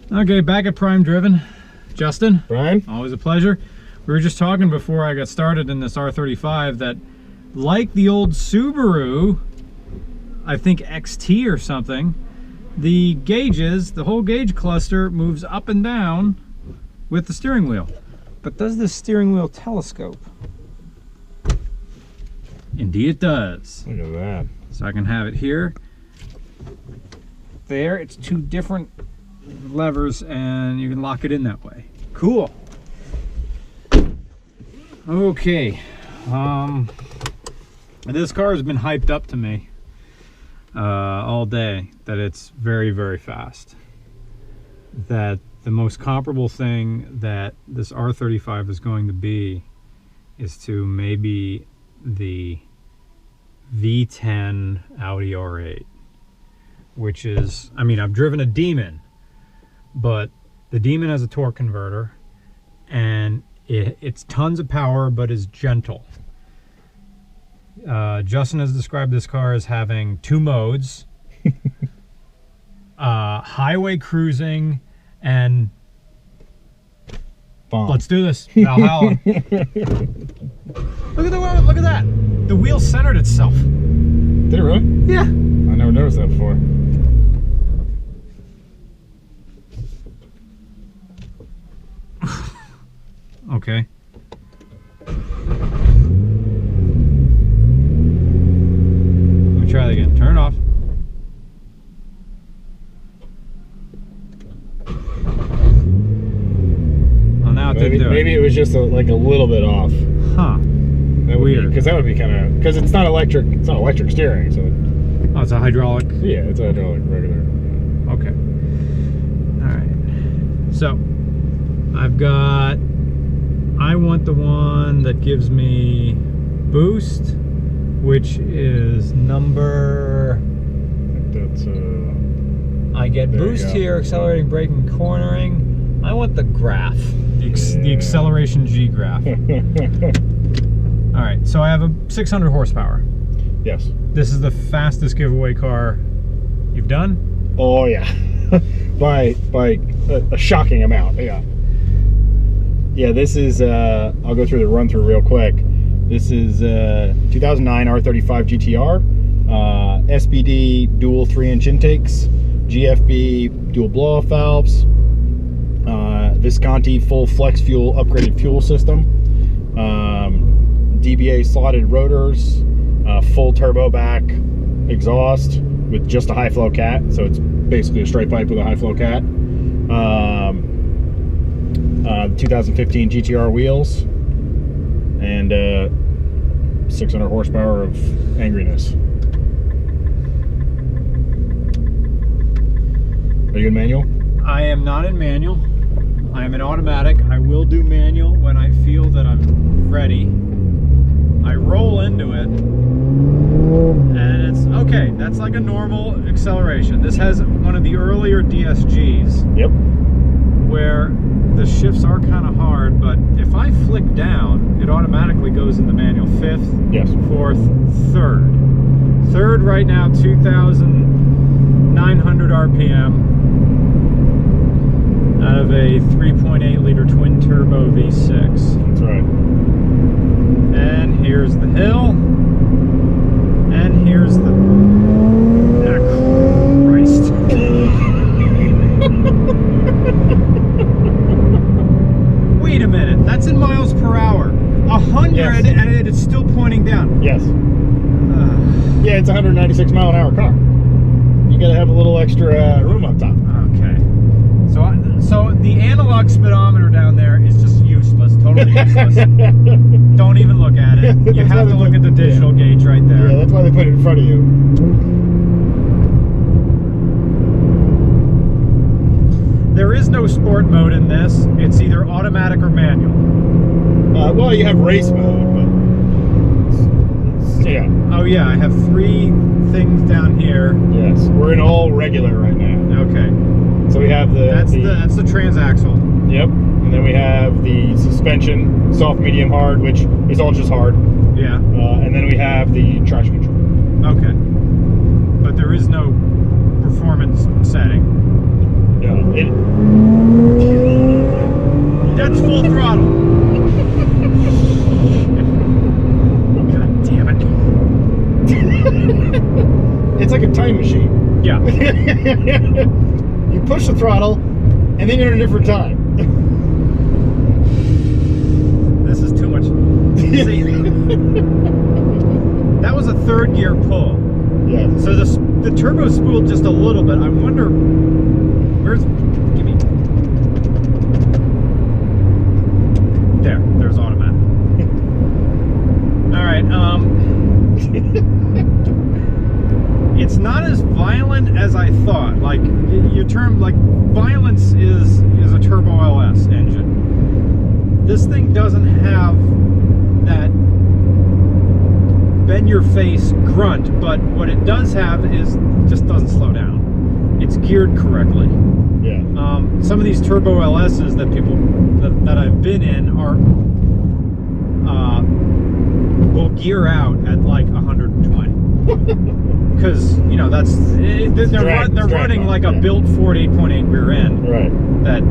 Okay, back at Prime Driven. Justin. Brian. Always a pleasure. We were just talking before I got started in this R35 that, like the old Subaru, I think XT or something, the gauges, the whole gauge cluster moves up and down with the steering wheel. But does this steering wheel telescope? Indeed it does. Look at that. So I can have it here. There, it's two different levers and you can lock it in that way. Cool. Okay. This car has been hyped up to me all day that it's very, very fast. That the most comparable thing that this R35 is going to be is to maybe the V10 Audi R8, which is, I mean, I've driven a Demon, but the Demon has a torque converter and it's tons of power but is gentle. Justin has described this car as having two modes, highway cruising and bomb. Let's do this, Valhalla. Look at that. The wheel centered itself. Did it really? Yeah. I never noticed that before. Okay. Let me try that again. Turn it off. Oh, now it didn't do it. Maybe it was just like a little bit off. Huh. Weird. Because that would be kind of, because it's not electric. It's not electric steering, so. Oh, it's a hydraulic. Yeah, it's a hydraulic regular. Okay. All right. So I've got. I want the one that gives me boost, which is number. I think that's. I get boost here, accelerating, braking, cornering. I want the graph, the acceleration G graph. All right, so I have a 600 horsepower. Yes. This is the fastest giveaway car you've done? Oh yeah, by a shocking amount. Yeah. Yeah, this is. I'll go through the run through real quick. This is 2009 R35 GT-R, SBD dual 3-inch intakes, GFB dual blow-off valves, Visconti full flex fuel upgraded fuel system, DBA slotted rotors, full turbo back exhaust with just a high flow cat, so it's basically a straight pipe with a high flow cat. 2015 GTR wheels and 600 horsepower of angriness. Are you in manual? I am not in manual. I am in automatic. I will do manual when I feel that I'm ready. I roll into it and it's okay. That's like a normal acceleration. This has one of the earlier DSGs. Yep. Where the shifts are kind of hard, but if I flick down, it automatically goes in the manual. Fifth, yes, fourth, third. Third right now, 2,900 RPM out of a 3.8 liter twin turbo V6. That's right. And here's the hill. And here's the... Ah, Christ. Wait a minute, that's in miles per hour. 100 yes. And it's still pointing down. Yes. Yeah, it's a 196 mile an hour car. You gotta have a little extra room up top. Okay. So the analog speedometer down there is just useless, totally useless. Don't even look at it. You have to look at the digital gauge right there. Yeah, that's why they put it in front of you. There is no sport mode in this. It's either automatic or manual. Well, you have race mode, but yeah. Oh yeah, I have 3 things down here. Yes, we're in all regular right now. Okay. So we have that's the transaxle. Yep. And then we have the suspension, soft, medium, hard, which is all just hard. Yeah. And then we have the traction control. Okay. But there is no performance setting. Yeah. That's full throttle. God damn it. It's like a time machine. Yeah. You push the throttle, and then you're in a different time. This is too much. See, that was a third gear pull. Yeah. So the turbo spooled just a little bit. I wonder where's. Give me. There's automatic. All right. It's not as violent as I thought. Like your term, like violence is a turbo LS engine. This thing doesn't have that bend your face grunt, but what it does have is just doesn't slow down. It's geared correctly. Yeah. Some of these turbo LSs that that I've been in are will gear out at like 120 because you know they're running like a built Ford 8.8 rear end. Right. That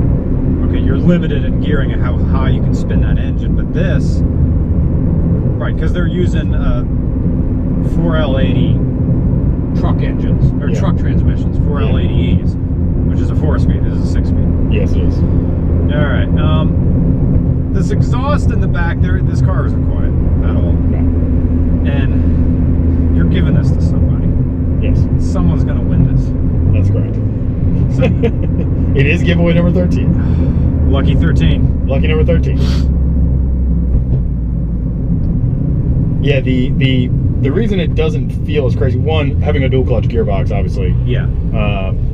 okay, you're limited in gearing and how high you can spin that engine, but this right because they're using 4L80 truck engines or truck transmissions, 4L80Es, which is a 4-speed. This is a 6-speed. Yes, it is. All right. This exhaust in the back there. This car isn't quiet at all. No. And you're giving this to somebody. Yes. Someone's gonna win this. That's correct. So, It is giveaway number 13. lucky 13. Lucky number 13. Yeah, the reason it doesn't feel as crazy, one, having a dual clutch gearbox, obviously. Yeah.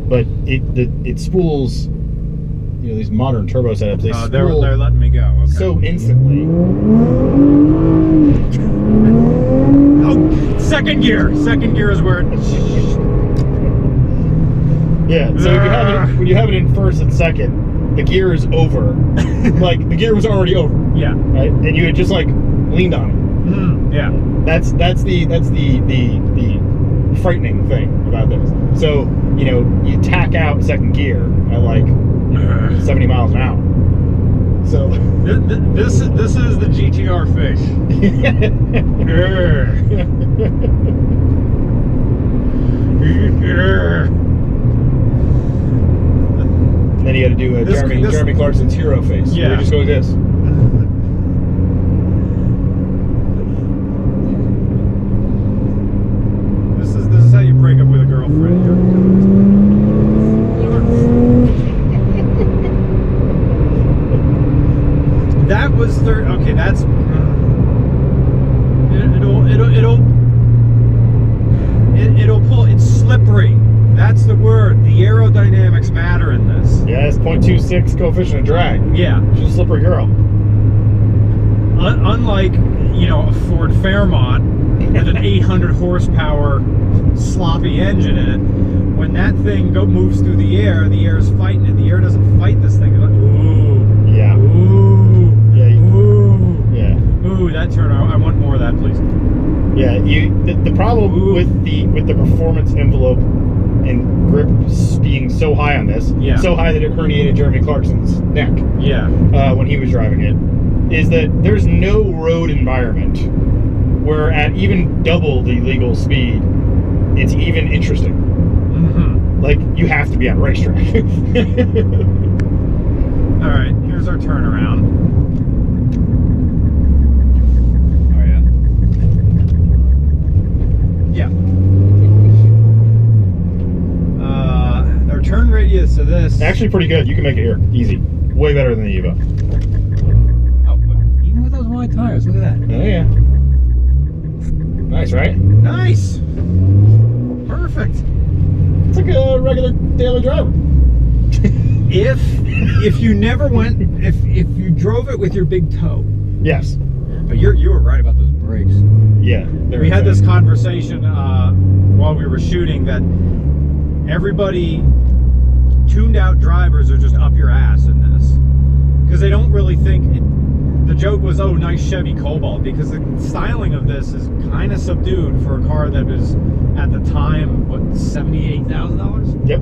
But it spools, you know, these modern turbo setups, they spool they're letting me go. Okay. so instantly. Oh, second gear. Second gear is where it. Yeah, so if you have it, when you have it in first and second, the gear is over. Like the gear was already over. Yeah. Right? And you had just like leaned on it. Yeah. That's the frightening thing about this. So, you know, you tack out second gear at like 70 miles an hour. So this is the GTR fish. Then you got to do a Jeremy Clarkson's hero face. Yeah. Where you just go like this. This is how you break up with a girlfriend. That was third. Okay, that's it'll pull. It's slippery. That's the word. The aerodynamics matter in this. Yeah, it's 0.26 coefficient of drag. Yeah. She's a slippery girl. Unlike, you know, a Ford Fairmont with an 800 horsepower sloppy engine in it, when that thing moves through the air is fighting it. The air doesn't fight this thing. It's like, ooh. Yeah. Ooh. Yeah. Ooh. Yeah. Ooh, that turn. I want more of that, please. Yeah. The problem with the performance envelope and grip being so high on this, so high that it herniated Jeremy Clarkson's neck. Yeah. When he was driving it, is that there's no road environment where at even double the legal speed, it's even interesting. Mm-hmm. Like, you have to be on a racetrack. All right, here's our turnaround. Oh yeah. Yeah. Our turn radius of this. Actually, pretty good. You can make it here, easy. Way better than the Evo. Oh, even with those wide tires, look at that. Oh yeah. Nice, right? Nice. Perfect. It's like a regular daily driver. If you never went, if you drove it with your big toe. Yes. But you were right about those brakes. Yeah. We had this conversation while we were shooting that everybody tuned out drivers are just up your ass in this because they don't really think it. The joke was, oh, nice Chevy Cobalt, because the styling of this is kind of subdued for a car that was, at the time, what, $78,000? Yep.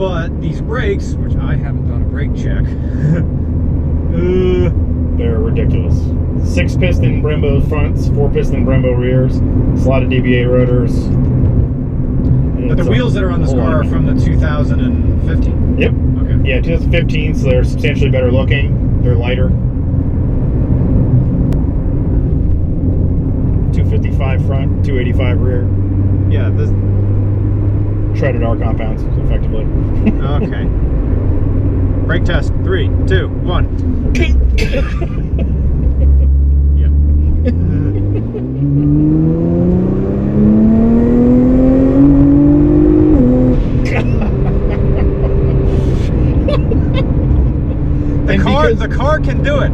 But these brakes, which I haven't done a brake check, they're ridiculous. 6-piston Brembo fronts, 4-piston Brembo rears, slotted DBA rotors. But the wheels that are on this car are from the 2015. Yep. Okay. Yeah, 2015, so they're substantially better looking. They're lighter. 255 front, 285 rear. Yeah, this. Shredded R compounds, effectively. Okay. Brake test. 3, 2, 1. Yep. The car can do it.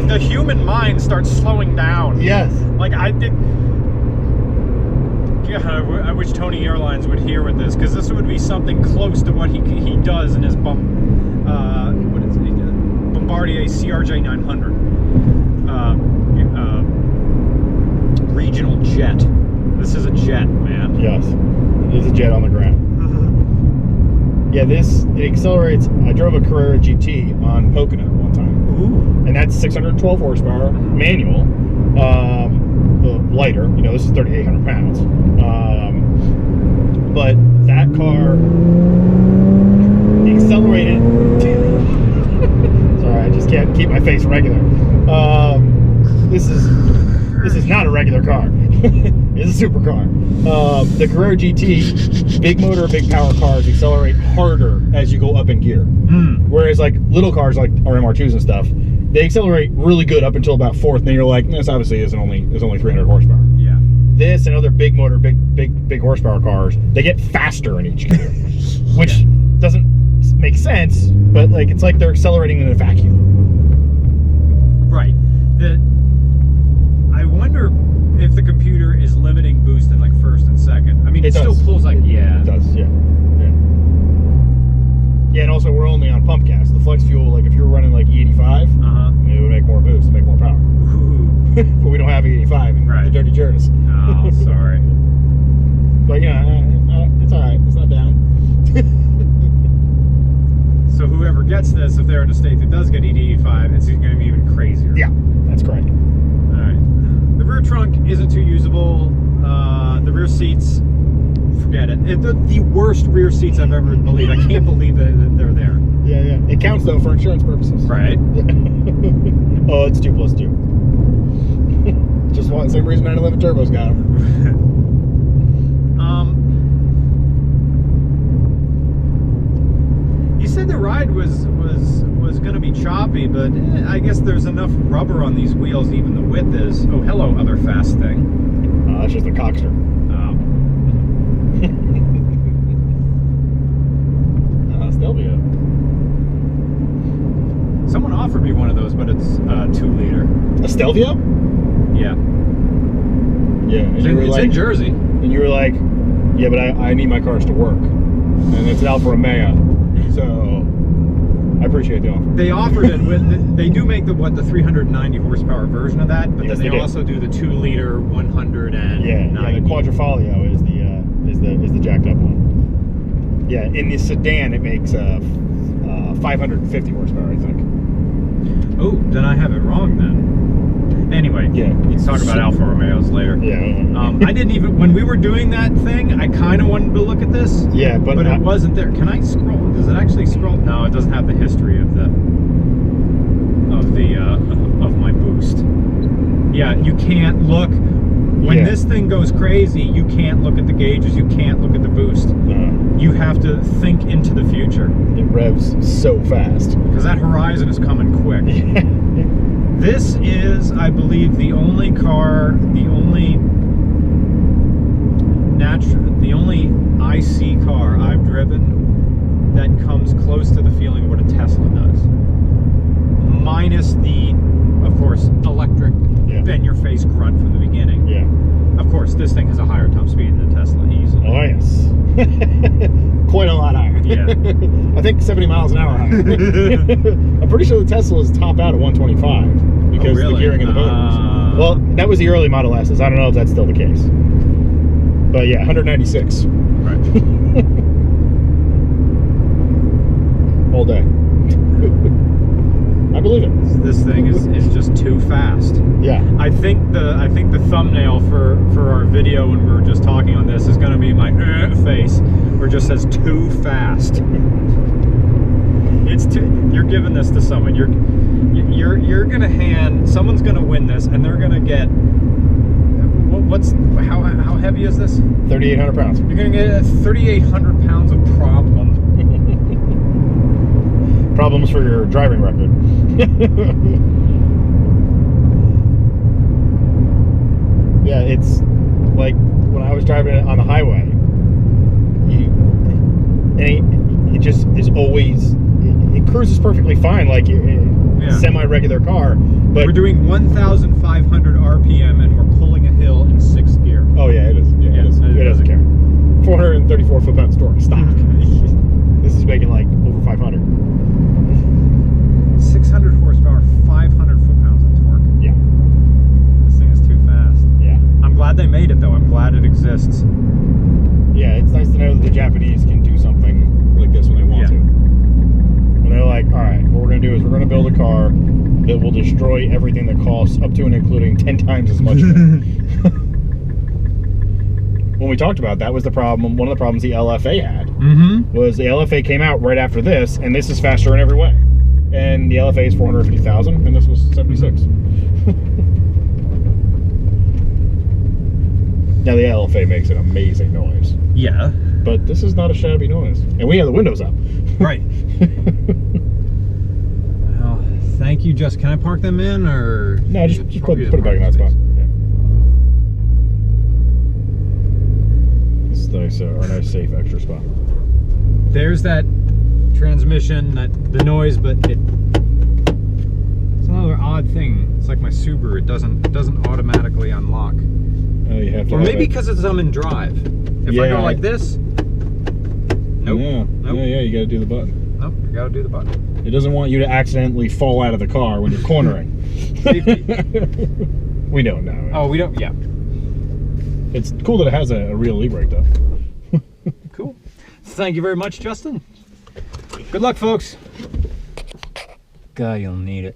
The human mind starts slowing down. Yes. Like I did. Yeah, I wish Tony Airlines would hear with this, because this would be something close to what he does in his what is it? Bombardier CRJ 900 regional jet. This is a jet, man. Yes, it is a jet on the ground. Yeah, it accelerates. I drove a Carrera GT on Pocono one time. Ooh. And that's 612 horsepower, manual, lighter. You know, this is 3,800 pounds. But that car accelerated. Sorry, I just can't keep my face regular. This is not a regular car. It's a supercar. The Carrera GT, big motor, big power cars accelerate harder as you go up in gear. Whereas like little cars like RMR2s and stuff, they accelerate really good up until about 4th, and then you're like, this obviously is only 300 horsepower. Yeah. This and other big motor, big horsepower cars, they get faster in each gear, which doesn't make sense, but like it's like they're accelerating in a vacuum. Right. I wonder if the computer is limiting boost in like 1st and 2nd. I mean, it still pulls like, yeah. It does, yeah. Yeah, and also we're only on pump gas. The flex fuel, like if you were running like E85, it would make more boost, make more power. Ooh. But we don't have E85 in the dirty Jers. Oh, sorry. But yeah, it's all right. It's not down. So whoever gets this, if they're in a state that does get E85, it's going to be even crazier. Yeah, that's correct. All right. The rear trunk isn't too usable. The rear seats, forget it. The worst rear seats I've ever believed. I can't believe that they're there. Yeah. It counts though for insurance purposes. Right. Oh, it's 2 + 2. Just one, same reason 911 turbos got them. You said the ride was going to be choppy, but I guess there's enough rubber on these wheels. Even the width is. Oh, hello, other fast thing. That's just a cockster. Stelvio. Someone offered me one of those, but it's 2-liter. A Stelvio? Yeah. Yeah. It's in Jersey. And you were like, yeah, but I need my cars to work. And it's an Alfa Romeo. So I appreciate the offer. They offered it with, they do make the 390 horsepower version of that, but yes, then they also do the 2-liter 190. Yeah, the Quadrifoglio is the jacked up one. Yeah, in the sedan it makes 550 horsepower, I think. Oh, then I have it wrong then. Anyway, yeah, you can talk about Alfa Romeos later. Yeah. I didn't even, when we were doing that thing, I kind of wanted to look at this. Yeah, but it wasn't there. Can I scroll? Does it actually scroll? No, it doesn't have the history of my boost. Yeah, you can't look. When this thing goes crazy, you can't look at the gauges, you can't look at the boost. You have to think into the future. It revs so fast. Because that horizon is coming quick. This is, I believe, the only car, the only IC car I've driven that comes close to the feeling of what a Tesla does. Minus the, of course, electric, bend-your-face grunt from the beginning. Yeah. Of course, this thing has a higher top speed than the Tesla easily. Oh, yes. Quite a lot higher. Yeah. I think 70 miles an hour higher. I'm pretty sure the Teslas top out at 125 because of the gearing and the motors. Well, that was the early Model S's. I don't know if that's still the case. But yeah, 196. Right. all day. I believe it. This thing is just too fast. Yeah. I think the thumbnail for our video when we were just talking on this is going to be my face, where it just says too fast. It's too. You're giving this to someone. You're gonna hand. Someone's gonna win this, and they're gonna get. How heavy is this? 3,800 pounds. You're gonna get 3,800 pounds of problem. Problems for your driving record. Yeah, it's like when I was driving it on the highway. It just is always. It cruises perfectly fine, like a semi-regular car. But we're doing 1,500 RPM, and we're pulling a hill in 6th gear. Oh yeah, it is. Yeah, it is. It doesn't care. 434 foot-pounds torque. Stop. This is making like over 500. 600 horsepower, 500 foot-pounds of torque. Yeah. This thing is too fast. Yeah. I'm glad they made it, though. I'm glad it exists. Yeah, it's nice to know that the Japanese can do something like this when they want to. When they're like, all right, what we're going to do is we're going to build a car that will destroy everything that costs up to and including 10 times as much. When we talked about that was the problem. One of the problems the LFA had was the LFA came out right after this, and this is faster in every way. And the LFA is 450,000, and this was 76. Now the LFA makes an amazing noise. Yeah. But this is not a shabby noise. And we have the windows up. Right. Well, thank you. Just can I park them in, or no? Just put it back in that spot. Yeah. This is nice, our nice safe extra spot. There's that transmission, the noise, but it's another odd thing. It's like my Subaru. It doesn't automatically unlock. Oh, you have to. Or maybe because I'm in drive. If I go like this, nope. Yeah, nope. Yeah, you got to do the button. Nope, you got to do the button. It doesn't want you to accidentally fall out of the car when you're cornering. We don't know. Oh, we don't. Yeah. It's cool that it has a real e-brake though. Cool. Thank you very much, Justin. Good luck, folks. God, you'll need it.